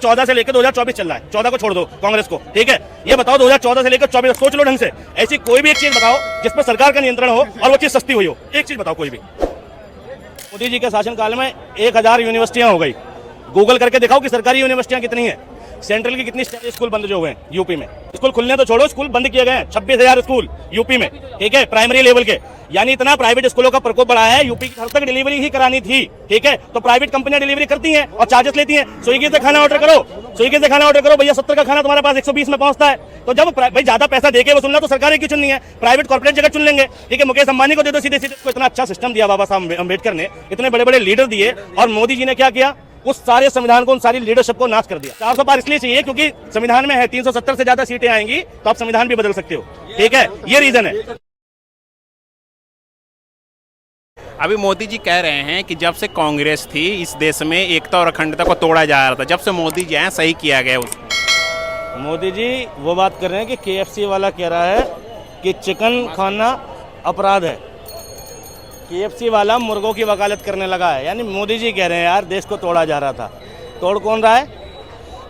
14 से लेकर 2024 चल रहा है, 14 को छोड़ दो कांग्रेस को, ठीक है। ये बताओ 2014 से लेकर 24 सोच लो ढंग से, ऐसी कोई भी एक चीज बताओ जिस पर सरकार का नियंत्रण हो और वो चीज सस्ती हुई हो, एक चीज बताओ कोई भी। मोदी जी के शासनकाल में 1000 यूनिवर्सिटियां हो गई। गूगल करके दिखाओ कि सरकारी यूनिवर्सिटियां कितनी है। सेंट्रल की कितनी स्कूल बंद जो हुए हैं यूपी में। स्कूल खुलने तो छोड़ो, स्कूल बंद किए गए हैं 26,000 स्कूल यूपी में, ठीक है, प्राइमरी लेवल के। यानी इतना प्राइवेट स्कूलों का प्रकोप बढ़ा है, यूपी की घर तक डिलीवरी ही करानी थी, ठीक है, तो प्राइवेट कंपनियां डिलीवरी करती हैं और चार्जेस लेती हैं। स्विगी से खाना ऑर्डर करो, स्विगी से खाना ऑर्डर करो भैया, 70 का खाना तुम्हारे पास 120 में पहुंचता है। तो जब भाई ज्यादा पैसा देके वो सुनना, तो सरकार क्यों चुननी है, प्राइवेट कॉर्पोरेट जगह चुन लेंगे, ठीक है। मुकेश अंबानी को दे दो सीधे सीधे। इतना अच्छा सिस्टम दिया बाबा साहब अम्बेडकर ने, इतने बड़े बड़े लीडर दिए, और मोदी जी ने क्या किया, उस सारे संविधान को, उन सारी लीडरशिप को नाश कर दिया। 400 पार इसलिए चाहिए क्योंकि संविधान में है 370 से ज्यादा सीटें आएंगी तो आप संविधान भी बदल सकते हो, ठीक है, ये रीजन है। अभी मोदी जी कह रहे हैं कि जब से कांग्रेस थी इस देश में एकता और अखंडता को तोड़ा जा रहा था, जब से मोदी जी आए सही किया गया उसको। मोदी जी वो बात कर रहे हैं कि KFC वाला कह रहा है कि चिकन खाना अपराध है, KFC वाला मुर्गों की वकालत करने लगा है। यानी मोदी जी कह रहे हैं यार देश को तोड़ा जा रहा था। तोड़ कौन रहा है?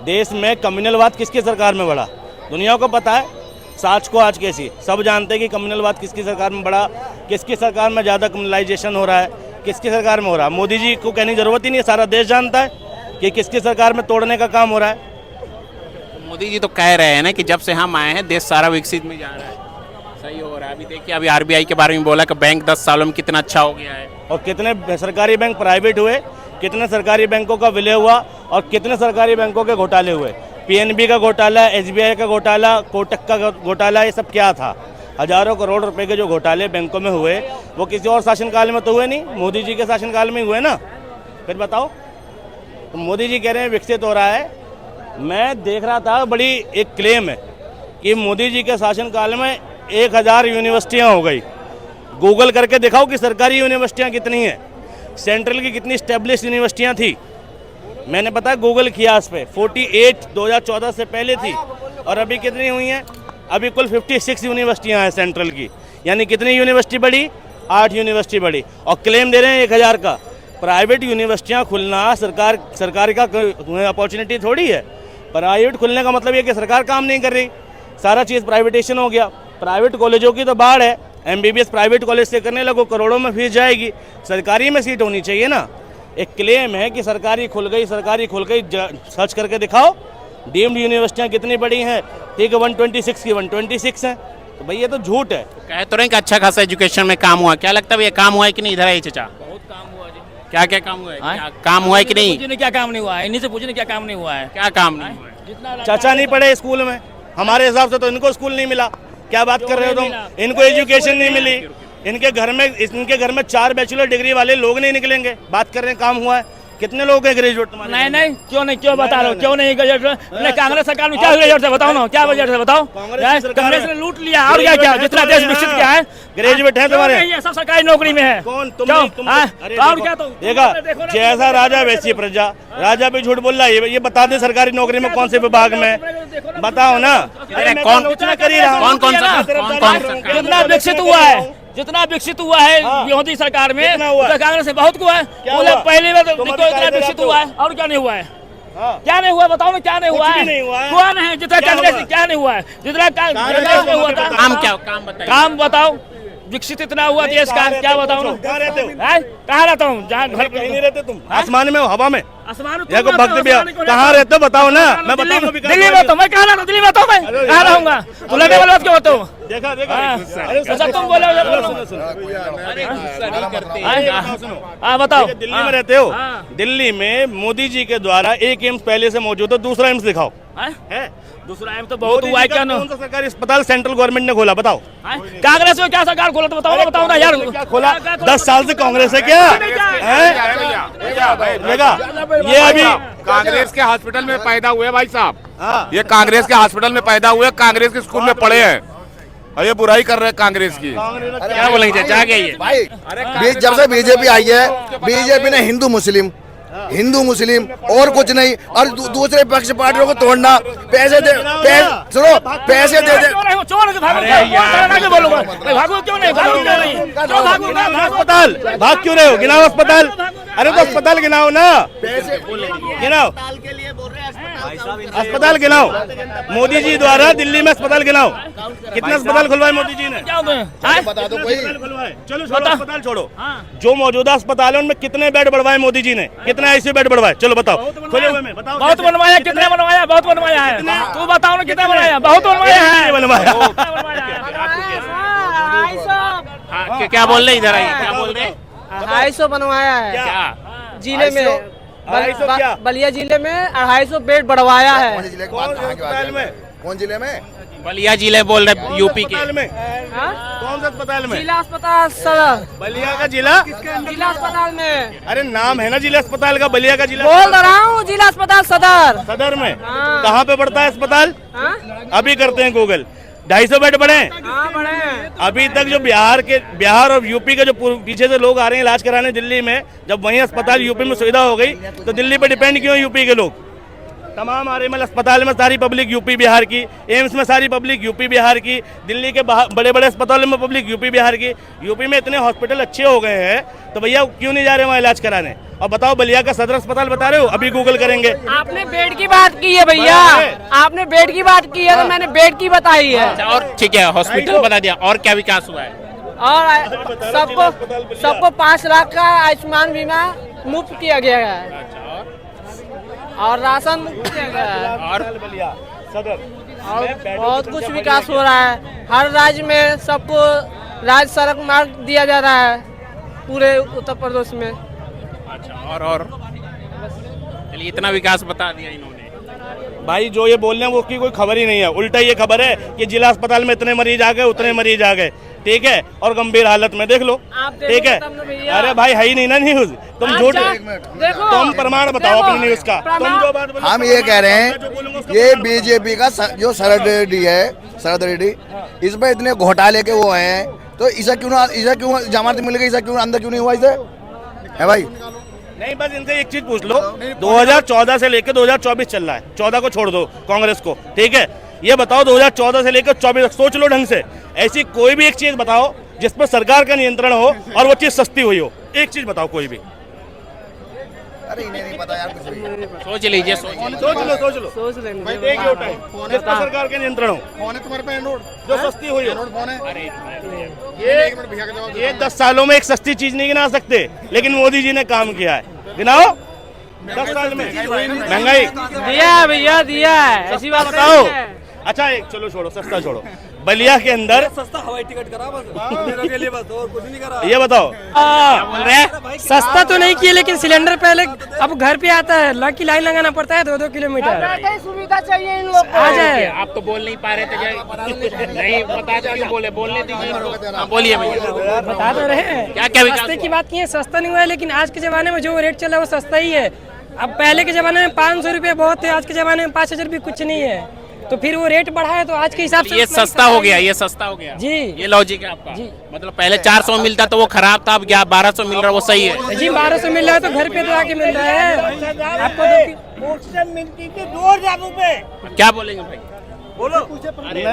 देश में कम्युनलवाद किसकी सरकार में बढ़ा, दुनिया को पता है। साच को आज कैसी सब जानते हैं कि कम्युनलवाद किसकी सरकार में बढ़ा, किसकी सरकार में ज़्यादा कम्युनलाइजेशन हो रहा है, किसकी सरकार में हो रहा है। मोदी जी को कहने की जरूरत ही नहीं है, सारा देश जानता है कि किसकी सरकार में तोड़ने का काम हो रहा है। मोदी जी तो कह रहे हैं ना कि जब से हम आए हैं देश सारा विकसित में जा रहा है, सही हो रहा है। अभी देखिए अभी RBI के बारे में बोला कि बैंक 10 सालों में कितना अच्छा हो गया है, और कितने सरकारी बैंक प्राइवेट हुए, कितने सरकारी बैंकों का विलय हुआ, और कितने सरकारी बैंकों के घोटाले हुए। PNB का घोटाला, SBI का घोटाला, कोटक का घोटाला, ये सब क्या था। हजारों करोड़ रुपए के जो घोटाले बैंकों में हुए वो किसी और शासनकाल में तो हुए नहीं, मोदी जी के शासनकाल में हुए ना। फिर बताओ, तो मोदी जी कह रहे हैं विकसित हो रहा है। मैं देख रहा था, बड़ी एक क्लेम है कि मोदी जी के शासनकाल में 1000 यूनिवर्सिटियाँ हो गई। गूगल करके दिखाओ कि सरकारी यूनिवर्सिटियाँ कितनी हैं, सेंट्रल की कितनी स्टैब्लिश यूनिवर्सिटियाँ थी। मैंने पता गूगल किया इस पे, 48 2014 से पहले थी, और अभी कितनी हुई हैं, अभी कुल 56 यूनिवर्सिटियाँ हैं सेंट्रल की। यानी कितनी यूनिवर्सिटी बढ़ी, 8 यूनिवर्सिटी बढ़ी, और क्लेम दे रहे हैं 1000 का। प्राइवेट यूनिवर्सिटियाँ खुलना सरकार का अपॉर्चुनिटी थोड़ी है। प्राइवेट खुलने का मतलब ये कि सरकार काम नहीं कर रही, सारा चीज़ प्राइवेटेशन हो गया। प्राइवेट कॉलेजों की तो बाढ़ है, MBBS प्राइवेट कॉलेज से करने लगो, करोड़ों में फीस जाएगी, सरकारी में सीट होनी चाहिए ना। एक क्लेम है कि सरकारी खुल गई, सरकारी खुल गई, सर्च करके दिखाओ डीम्ड यूनिवर्सिटियाँ कितनी बड़ी हैं, ठीक है, 126 की 126 हैं, तो भाई ये तो झूठ है। कह तो रहे कि अच्छा खासा एजुकेशन में काम हुआ, क्या लगता है ये काम हुआ है कि नहीं? इधर है चचा, बहुत काम हुआ जी। क्या क्या काम हुआ है? काम हुआ है कि नहीं? पूछने क्या काम नहीं हुआ है, इन्हीं से पूछने क्या काम नहीं हुआ है। क्या काम नहीं हुआ है? जितना चाचा नहीं पढ़े स्कूल में, हमारे हिसाब से तो इनको स्कूल नहीं मिला। क्या बात कर रहे हो तुम, इनको एजुकेशन नहीं मिली। इनके घर में 4 बैचलर डिग्री वाले लोग नहीं निकलेंगे। बात कर रहे हैं काम हुआ है, कितने लोग हैं ग्रेजुएट तुम्हारे? नहीं, क्यों बता रहे हो, क्यों नहीं ग्रेजुएट? कांग्रेस सरकार में क्या ग्रेजुएट है बताओ ना, क्या ग्रेजुएट है बताओ। कांग्रेस ने लूट लिया, और क्या जितना देश विकसित किया है, ग्रेजुएट है तुम्हारे, सब सरकारी नौकरी में है। कौन तुम? और क्या? देखा, जैसा राजा वैसी प्रजा। राजा भी झूठ बोल रहा है, ये बता दे सरकारी नौकरी में कौन से विभाग में, बताओ ना। कौन जितना विकसित हुआ है, जितना विकसित हुआ है मोदी सरकार में, कांग्रेस से बहुत हुआ है। पहली बार इतना विकसित हुआ है, और क्या नहीं हुआ है? क्या नहीं हुआ बताओ ना, क्या नहीं हुआ है? हुआ नहीं, जितना कांग्रेस क्या नहीं हुआ है, जितना कांग्रेस में हुआ था। काम बताओ, विकसित इतना हुआ देश का, क्या बताओ ना। कहाँ रहता हूँ? जहाँ घर पे नहीं रहते तुम, आसमान में हो, हवा में, आसमान भक्त भैया कहाँ रहते हो बताओ ना। मैं बताऊँ दिल्ली में, तो मैं कहाँ रहता हूँ, दिल्ली में तो मैं कहाँ रहूँगा, तो लगने वाले बात क्यों होते हो? देखा तुम बोले बताओ, दिल्ली में रहते हो, दिल्ली में मोदी जी के द्वारा एक एम्स पहले से मौजूद है, दूसरा एम्स दिखाओ है। दूसरा एम्स तो बहुत हुआ है, क्या कौन सा सरकारी अस्पताल सेंट्रल गवर्नमेंट ने खोला बताओ? कांग्रेस में क्या सरकार खोला, तो बताओ ना यार। क्या खोला? 10 साल से कांग्रेस है क्या? ये अभी कांग्रेस के हॉस्पिटल में पैदा हुए भाई साहब, ये कांग्रेस के हॉस्पिटल में पैदा हुए, कांग्रेस के स्कूल में पढ़े हैं, और ये बुराई कर रहे हैं कांग्रेस की। क्या बोलेंगे चाचा, क्या ये भाई? जब से बीजेपी आई है, बीजेपी ने हिंदू मुस्लिम और कुछ नहीं, और दूसरे पक्ष पार्टियों को तोड़ना, पैसे दे, सुनो, पैसे दे दे। अस्पताल भाग क्यों रहे हो? गिनाओ अस्पताल, अरे तो अस्पताल गिनाओ ना, गिनाओ। अस्पताल गिनाओ, मोदी जी द्वारा दिल्ली में अस्पताल गिनाओ, कितने अस्पताल खुलवाए मोदी जी ने? क्या बताएं? बता दो कोई। चलो छोड़ो, अस्पताल छोड़ो, जो मौजूदा अस्पताल है उनमें कितने बेड बढ़वाए मोदी जी ने, कितने आईसीयू बेड बढ़वाए? चलो बताओ, खुले हुए में बताओ। बहुत बनवाया, कितने बनवाया? बहुत बनवाया है, तू बताओ ना कितना बनाया? बहुत बनवाया है, बनवाया। हाँ, क्या बोल रहे इधर आइए, क्या बोल रहे? 250 बनवाया है क्या जिले में, 250 क्या? बलिया जिले में 250 बेड बढ़वाया है। कौन से जिले की बात कहाँ की बात अस्पताल में? कौन जिले में? बलिया जिले बोल रहे यूपी के। अस्पताल में? हाँ? कौन से अस्पताल में? जिला अस्पताल सदर, बलिया का जिला? जिला अस्पताल में अरे नाम है ना जिला अस्पताल का, बलिया का जिला बोल रहा हूँ, जिला अस्पताल सदर। सदर में। हाँ। कहाँ पे पड़ता है अस्पताल? हाँ? अभी करते हैं गूगल। 250 बेड बढ़े। हाँ, बड़े हैं। अभी तक जो बिहार और यूपी के जो पीछे से लोग आ रहे हैं इलाज कराने दिल्ली में, जब वहीं अस्पताल यूपी में सुविधा हो गई तो दिल्ली पे डिपेंड क्यों है यूपी के लोग? तमाम आरएमएल अस्पताल में सारी पब्लिक यूपी बिहार की, एम्स में सारी पब्लिक यूपी बिहार की, दिल्ली के बड़े बड़े अस्पतालों में पब्लिक यूपी बिहार की। यूपी में इतने हॉस्पिटल अच्छे हो गए हैं तो भैया क्यों नहीं जा रहे वहाँ इलाज कराने? और बताओ, बलिया का सदर अस्पताल बता रहे हो, अभी गूगल करेंगे। आपने बेड की बात की है भैया, आपने बेड की बात की है तो मैंने बेड की बताई है। अच्छा, और ठीक है, हॉस्पिटल बता दिया, और क्या विकास हुआ है? और सबको 5 लाख का आयुष्मान बीमा मुफ्त किया गया है और राशन मुफ्त किया गया है और बलिया सदर और बहुत कुछ विकास हो रहा है। हर राज्य में सबको राज्य सड़क मार्ग दिया जा रहा है पूरे उत्तर प्रदेश में। अच्छा, और चलिए, इतना विकास बता दिया इन्होंने। भाई जो ये बोल रहे हैं वो की कोई खबर ही नहीं है, उल्टा ये खबर है कि जिला अस्पताल में इतने मरीज आ गए, उतने मरीज आ गए, ठीक है, और गंभीर हालत में देख लो, आप देखो ठीक है। तब ना भैया। अरे भाई है ही नहीं ना न्यूज, तुम झूठ, देखो, तुम प्रमाण बताओ अपनी न्यूज का। तुम जो बात बोलो, हम ये कह रहे मैं जो बोलूंगा हैं उसका ये प्रमाण बीजेपी का जो शरद रेड्डी है, शरद रेड्डी, इसमें इतने घोटाले के वो हैं तो इसे क्यों जमानत मिल गई, इसे क्यों अंदर क्यों नहीं हुआ इसे? है भाई नहीं, बस इनसे एक चीज पूछ लो, 2014 से लेकर 2024 चल रहा है, 14 को छोड़ दो कांग्रेस को, ठीक है, ये बताओ 2014 से लेकर 24 तक सोच लो ढंग से, ऐसी कोई भी एक चीज बताओ जिस पर सरकार का नियंत्रण हो और वो चीज सस्ती हुई हो, एक चीज बताओ कोई भी। अरे इन्हें नहीं पता यार कुछ भी। सोच लीजिए, सोच सोच लो सोच लेंगे एक ही होता है जिस पर सरकार का नियंत्रण हो, फोन है तुम्हारे पे एंड्रॉइड? जो सस्ती हुई हो। फोन है? ये 10 सालों में एक सस्ती चीज नहीं गिना सकते, लेकिन मोदी जी ने काम किया है, गिनाओ 10 साल में महंगाई दिया है भैया, दिया है, ऐसी बात बताओ। नहीं है। अच्छा एक चलो छोड़ो, सस्ता छोड़ो, बलिया के अंदर सस्ता हवाई टिकट करा बस मेरे के लिए, बस और कुछ नहीं करा। ये बताओ, बोल रहे सस्ता तो नहीं किया, लेकिन सिलेंडर पहले अब घर पे आता है, लग की लाइन लगाना पड़ता है 2-2 किलोमीटर। सुविधा चाहिए इन लोग आ जाए। आप तो बोल नहीं पा रहे थे, नहीं बता क्यों बोले, बोलने दीजिए। हाँ, बोलिए भैया, बता तो रहे हैं, क्या क्या विकास सस्ते की बात की है, सस्ता नहीं हुआ है, लेकिन आज के जमाने में जो रेट चल रहा है वो सस्ता ही है। अब पहले के जमाने में 500 रुपये बहुत थे, आज के जमाने में 5000 भी कुछ नहीं है, तो फिर वो रेट बढ़ा है तो आज के हिसाब से ये सस्ता हो गया, ये सस्ता हो गया जी। ये लॉजिक है आपका? जी। मतलब पहले 400 मिलता तो वो खराब था, अब 1200 मिल रहा है, वो सही है? जी 1200 मिल रहा है तो घर पे तो आके मिल रहा है आपको। ऑक्सीजन मिलती थी 2000 रुपए। क्या बोलेंगे भाई?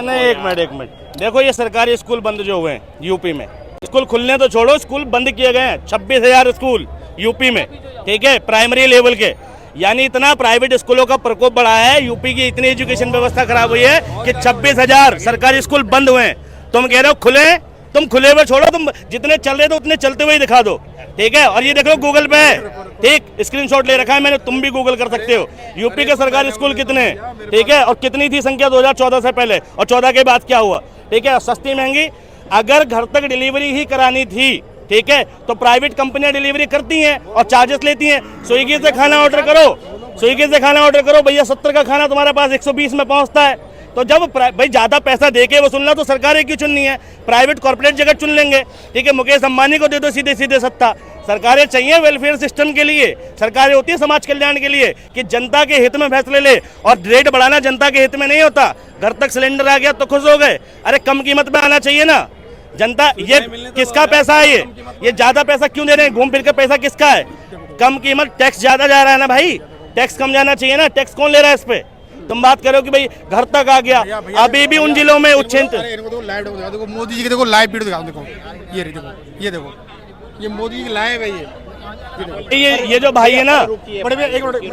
नहीं एक मिनट, देखो ये सरकारी स्कूल बंद जो हुए हैं यूपी में, स्कूल खुलने तो छोड़ो, स्कूल बंद किए गए हैं 26,000 स्कूल यूपी में, ठीक है, प्राइमरी लेवल के, यानी इतना प्राइवेट स्कूलों का प्रकोप बढ़ा है, यूपी की इतनी एजुकेशन व्यवस्था खराब हुई है कि 26,000 सरकारी स्कूल बंद हुए हैं। तुम कह रहे हो खुले, तुम खुले हुए छोड़ो, तुम जितने चल रहे थे उतने चलते हुए दिखा दो, ठीक है, और ये देख लो गूगल पे है, ठीक, स्क्रीनशॉट ले रखा है मैंने, तुम भी गूगल कर सकते हो, यूपी के सरकारी स्कूल कितने, ठीक है, और कितनी थी संख्या 2014 से पहले, और 14 के बाद क्या हुआ, ठीक है, सस्ती महंगी, अगर घर तक डिलीवरी ही करानी थी, ठीक है, तो प्राइवेट कंपनियां डिलीवरी करती हैं और चार्जेस लेती हैं। स्विगी से खाना ऑर्डर करो, स्विगी से खाना ऑर्डर करो भैया, 70 का खाना तुम्हारे पास 120 में पहुंचता है। तो जब भाई ज्यादा पैसा देके वसूलना तो सरकारें क्यों चुननी है, प्राइवेट कॉर्पोरेट जगह चुन लेंगे, ठीक है, मुकेश अंबानी को दे दो सीधे सीधे सत्ता। सरकारें चाहिए वेलफेयर सिस्टम के लिए, सरकारें होती है समाज कल्याण के लिए, कि जनता के हित में फैसले ले, और रेट बढ़ाना जनता के हित में नहीं होता। घर तक सिलेंडर आ गया तो खुश हो गए, अरे कम कीमत में आना चाहिए ना जनता। ये किसका पैसा है, ये ज्यादा पैसा क्यों दे रहे हैं, घूम फिर के पैसा किसका है, कम कीमत, टैक्स ज्यादा जा रहा है ना भाई, टैक्स कम जाना चाहिए ना, टैक्स कौन ले रहा है इस पे? तुम बात करो कि भाई घर तक आ गया, अभी भी उन जिलों में उच्छेद। देखो मोदी जी की, देखो लाइव वीडियो दिखाओ, देखो ये देखो ये मोदी जी की लाइव है, ये ये जो भाई है ना, बड़े भैया एक मिनट,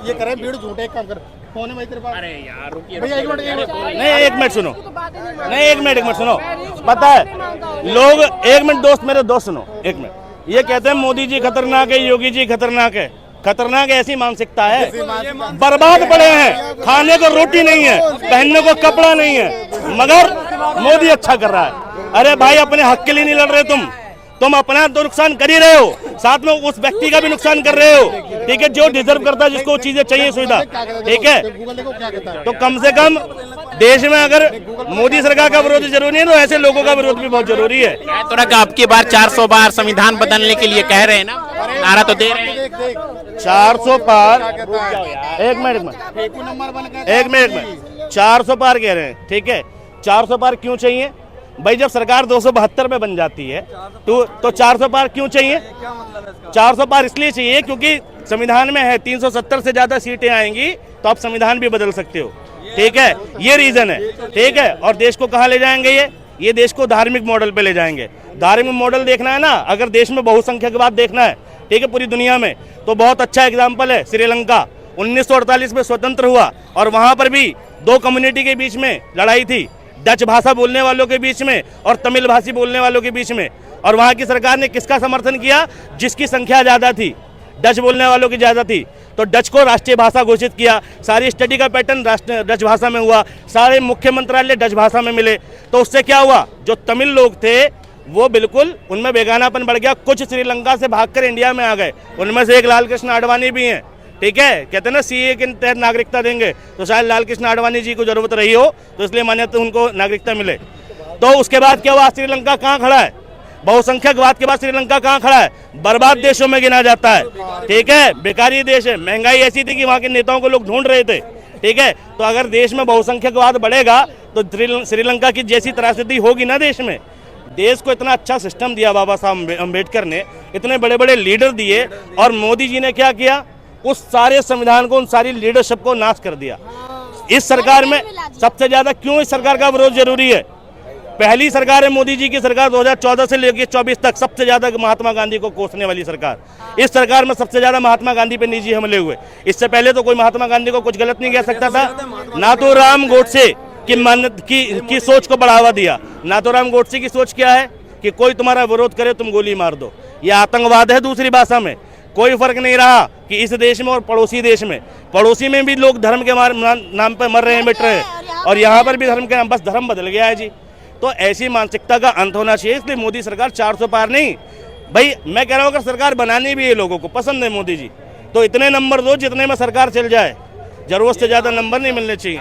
ये करें वीडियो झूठे, एक काम कर, फोन है भाई तेरे पास? अरे यार रुकिए नहीं एक मिनट सुनो, नहीं एक मिनट सुनो, पता है लोग, एक मिनट दोस्त, मेरे दोस्त सुनो एक मिनट, ये कहते हैं मोदी जी खतरनाक है, योगी जी खतरनाक है। खतरनाक ऐसी मानसिकता है, बर्बाद पड़े हैं, खाने को रोटी नहीं है, पहनने को कपड़ा नहीं है, मगर मोदी अच्छा कर रहा है। अरे भाई अपने हक के लिए नहीं लड़ रहे तुम अपना तो नुकसान कर ही रहे हो, साथ में उस व्यक्ति का भी नुकसान कर रहे हो, ठीक है, जो डिजर्व करता है, जिसको चीजें चाहिए, सुविधा, ठीक है। तो कम से कम देश में अगर मोदी सरकार का विरोध जरूरी है तो ऐसे लोगों का विरोध भी बहुत जरूरी है। तो रखा आपकी बार 400 बार संविधान बदलने के लिए कह रहे हैं ना, नारा तो दे रहे हैं 400 पार, एक मिनट 400 पार कह रहे हैं, ठीक है। 400 पार क्यों चाहिए भाई? जब सरकार 272 पे बन जाती है तो 400 पार क्यों चाहिए? 400 पार इसलिए चाहिए क्योंकि संविधान में है 370 से ज्यादा सीटें आएंगी तो आप संविधान भी बदल सकते हो, ठीक है, ये रीजन है, ठीक है। और देश को कहाँ ले जाएंगे? ये देश को धार्मिक मॉडल पे ले जाएंगे। धार्मिक मॉडल देखना है ना, अगर देश में बहुसंख्यकवाद देखना है, ठीक है, पूरी दुनिया में, तो बहुत अच्छा एग्जाम्पल है श्रीलंका। 1948 में स्वतंत्र हुआ और वहां पर भी दो कम्युनिटी के बीच में लड़ाई थी, डच भाषा बोलने वालों के बीच में और तमिल भाषी बोलने वालों के बीच में। और वहां की सरकार ने किसका समर्थन किया? जिसकी संख्या ज्यादा थी, डच बोलने वालों की ज्यादा थी, तो डच को राष्ट्रीय भाषा घोषित किया। सारी स्टडी का पैटर्न डच भाषा में हुआ, सारे मुख्य मंत्रालय डच भाषा में मिले। तो उससे क्या हुआ? जो तमिल लोग थे वो बिल्कुल उनमें बेगानापन बढ़ गया, कुछ श्रीलंका से भागकर इंडिया में आ गए। उनमें से एक लाल कृष्ण आडवाणी भी हैं, ठीक है। कहते हैं ना सीए के तहत नागरिकता देंगे, तो शायद लाल कृष्ण आडवाणी जी को जरूरत रही हो तो इसलिए मान्यता उनको नागरिकता मिले। तो उसके बाद क्या हुआ? श्रीलंका कहाँ खड़ा है? बहुसंख्यकवाद के बाद श्रीलंका कहाँ खड़ा है? बर्बाद देशों में गिना जाता है, ठीक है, बेकारी देश है। महंगाई ऐसी थी कि वहाँ के नेताओं को लोग ढूंढ रहे थे, ठीक है। तो अगर देश में बहुसंख्यकवाद बढ़ेगा तो श्रीलंका की जैसी त्रासदी होगी ना देश में। देश को इतना अच्छा सिस्टम दिया बाबा साहब अम्बेडकर ने, इतने बड़े बड़े लीडर दिए, और मोदी जी ने क्या किया? उस सारे संविधान को, उन सारी लीडरशिप को नाश कर दिया। इस सरकार में सबसे ज्यादा क्यों इस सरकार का विरोध जरूरी है? पहली सरकार है मोदी जी की सरकार, 2014 से लेकर 24 तक सबसे ज्यादा महात्मा गांधी को कोसने वाली सरकार। इस सरकार में सबसे ज्यादा महात्मा गांधी पे निजी हमले हुए। इससे पहले तो कोई महात्मा गांधी को कुछ गलत नहीं कह सकता था। नाथूराम गोडसे की सोच को बढ़ावा दिया। नाथूराम गोडसे की सोच क्या है? कि कोई तुम्हारा विरोध करे तुम गोली मार दो। ये आतंकवाद है। दूसरी भाषा में कोई फर्क नहीं रहा कि इस देश में और पड़ोसी देश में, पड़ोसी में भी लोग धर्म के नाम पर मर रहे हैं, मिट रहे हैं, और यहाँ पर भी धर्म के नाम, बस धर्म बदल गया है जी। तो ऐसी मानसिकता का अंत होना चाहिए। इसलिए मोदी सरकार 400 पार नहीं भाई, मैं कह रहा हूँ अगर सरकार बनानी भी है, लोगों को पसंद है मोदी जी, तो इतने नंबर दो जितने में सरकार चल जाए, जरूरत से ज्यादा नंबर नहीं मिलने चाहिए।